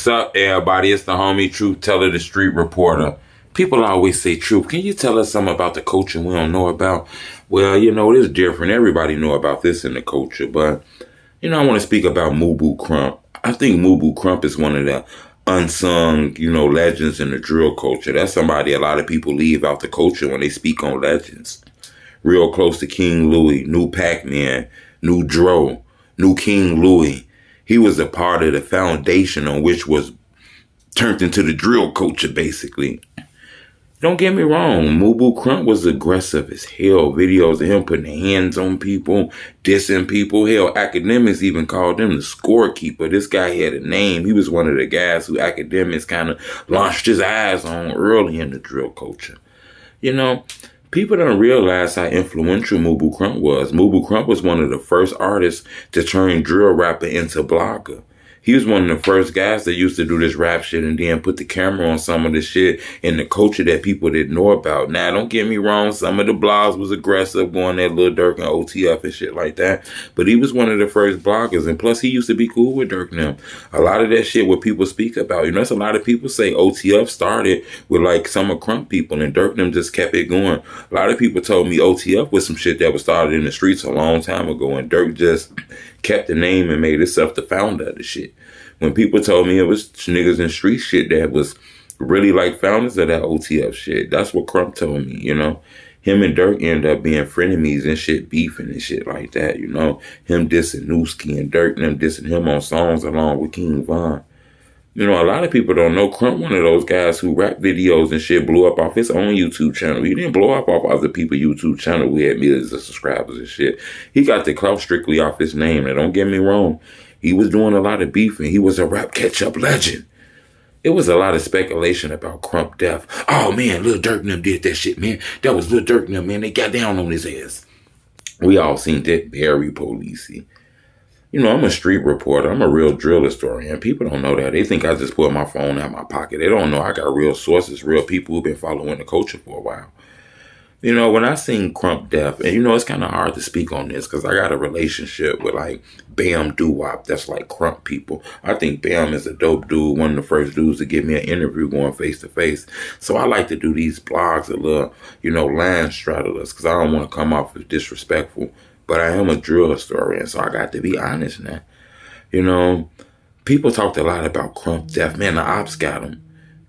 What's up, everybody? It's the homie Truth Teller, the street reporter. People always say, Truth, can you tell us something about the culture we don't know about? Well, it's different. Everybody know about this in the culture, but, I want to speak about Mubu Krump. I think Mubu Krump is one of the unsung, legends in the drill culture. That's somebody a lot of people leave out the culture when they speak on legends. Real close to King Louis, New Pac-Man, New Dro, New King Louis. He was a part of the foundation on which was turned into the drill culture, basically. Don't get me wrong, Mubu Krump was aggressive as hell. Videos of him putting hands on people, dissing people. Hell, academics even called him the scorekeeper. This guy had a name. He was one of the guys who academics kind of launched his eyes on early in the drill culture. People don't realize how influential Mubu Krump was. Mubu Krump was one of the first artists to turn drill rapper into blogger. He was one of the first guys that used to do this rap shit and then put the camera on some of the shit in the culture that people didn't know about. Now, don't get me wrong, some of the blogs was aggressive, going at Lil Durk and OTF and shit like that. But he was one of the first bloggers, and plus he used to be cool with Durk now. A lot of that shit what people speak about, that's a lot of people say OTF started with like some of Krump people, and Durk them just kept it going. A lot of people told me OTF was some shit that was started in the streets a long time ago, and Durk just kept the name and made himself the founder of the shit. When people told me it was niggas in street shit that was really like founders of that OTF shit, that's what Krump told me, Him and Durk ended up being frenemies and shit, beefing and shit like that, Him dissing Newski and Durk and them dissing him on songs along with King Von. A lot of people don't know Krump, one of those guys who rap videos and shit, blew up off his own YouTube channel. He didn't blow up off other people's YouTube channel who had millions of subscribers and shit. He got the clout strictly off his name. Now, don't get me wrong. He was doing a lot of beefing. He was a rap catch-up legend. It was a lot of speculation about Krump death. Oh, man, Lil Durk and them did that shit, man. That was Lil Durk and them, man. They got down on his ass. We all seen that very policey. I'm a street reporter. I'm a real drill historian. People don't know that. They think I just put my phone out my pocket. They don't know I got real sources, real people who've been following the culture for a while. When I seen Krump death, and it's kind of hard to speak on this because I got a relationship with like Bam Doo-Wop. That's like Krump people. I think Bam is a dope dude, one of the first dudes to give me an interview going face to face. So I like to do these blogs a little, line straddlers because I don't want to come off as disrespectful. But I am a drill historian, so I got to be honest now. People talked a lot about Krump death. Man, the ops got him.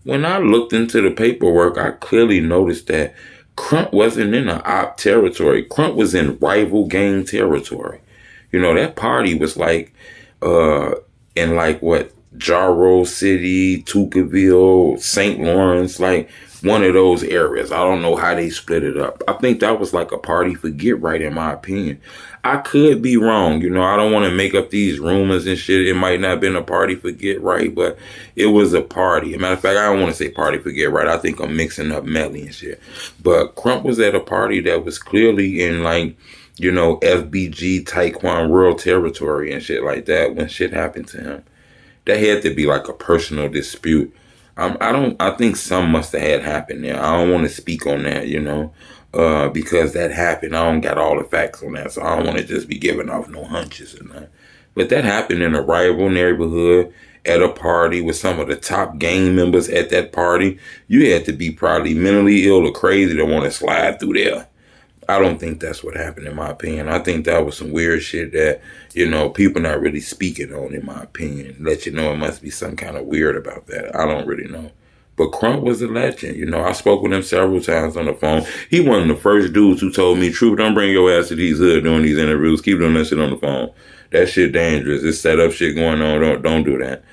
When I looked into the paperwork, I clearly noticed that Krump wasn't in the op territory. Krump was in rival gang territory. That party was like in like what, Jarrow City, Tukaville, St. Lawrence, like one of those areas. I don't know how they split it up. I think that was like a party for get right, in my opinion. I could be wrong. I don't want to make up these rumors and shit. It might not have been a party for get right, but it was a party. As a matter of fact, I don't want to say party for get right. I think I'm mixing up Melly and shit. But Krump was at a party that was clearly in like, FBG, Taekwon World territory and shit like that when shit happened to him. That had to be like a personal dispute. I think some must have had happened there. I don't want to speak on that, because that happened. I don't got all the facts on that, so I don't want to just be giving off no hunches or nothing. But that happened in a rival neighborhood at a party with some of the top gang members at that party. You had to be probably mentally ill or crazy to want to slide through there. I don't think that's what happened, in my opinion. I think that was some weird shit that, people not really speaking on, in my opinion. Let you know it must be some kind of weird about that. I don't really know. But Krump was a legend. I spoke with him several times on the phone. He one of the first dudes who told me, Truth, don't bring your ass to these hood doing these interviews. Keep doing that shit on the phone. That shit dangerous. It's set up shit going on. Don't do that.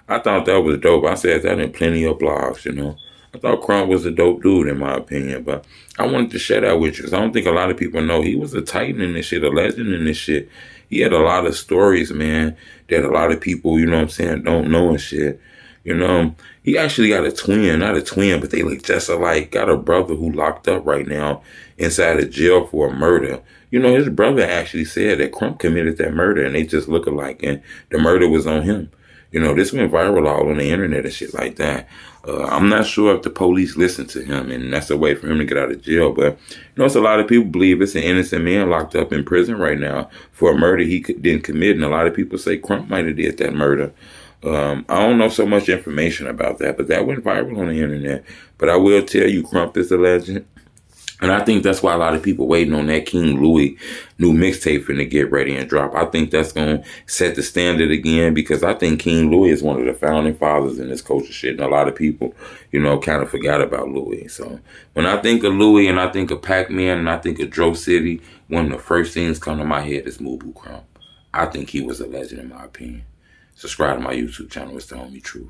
I thought that was dope. I said that in plenty of blogs, I thought Krump was a dope dude, in my opinion, but I wanted to share that with you because I don't think a lot of people know he was a titan in this shit, a legend in this shit. He had a lot of stories, man, that a lot of people, don't know and shit. He actually got a twin, not a twin, but they look just alike. Got a brother who locked up right now inside of jail for a murder. His brother actually said that Krump committed that murder and they just look alike and the murder was on him. This went viral all on the internet and shit like that. I'm not sure if the police listened to him and that's a way for him to get out of jail. But, it's a lot of people believe it's an innocent man locked up in prison right now for a murder he didn't commit. And a lot of people say Krump might have did that murder. I don't know so much information about that, but that went viral on the internet. But I will tell you, Krump is a legend. And I think that's why a lot of people waiting on that King Louis new mixtape finna get ready and drop. I think that's going to set the standard again, because I think King Louis is one of the founding fathers in this culture shit. And a lot of people, kind of forgot about Louis. So when I think of Louis and I think of Pac-Man and I think of Dro City, one of the first things come to my head is Mubu Krump. I think he was a legend in my opinion. Subscribe to my YouTube channel. It's the Homie Truth.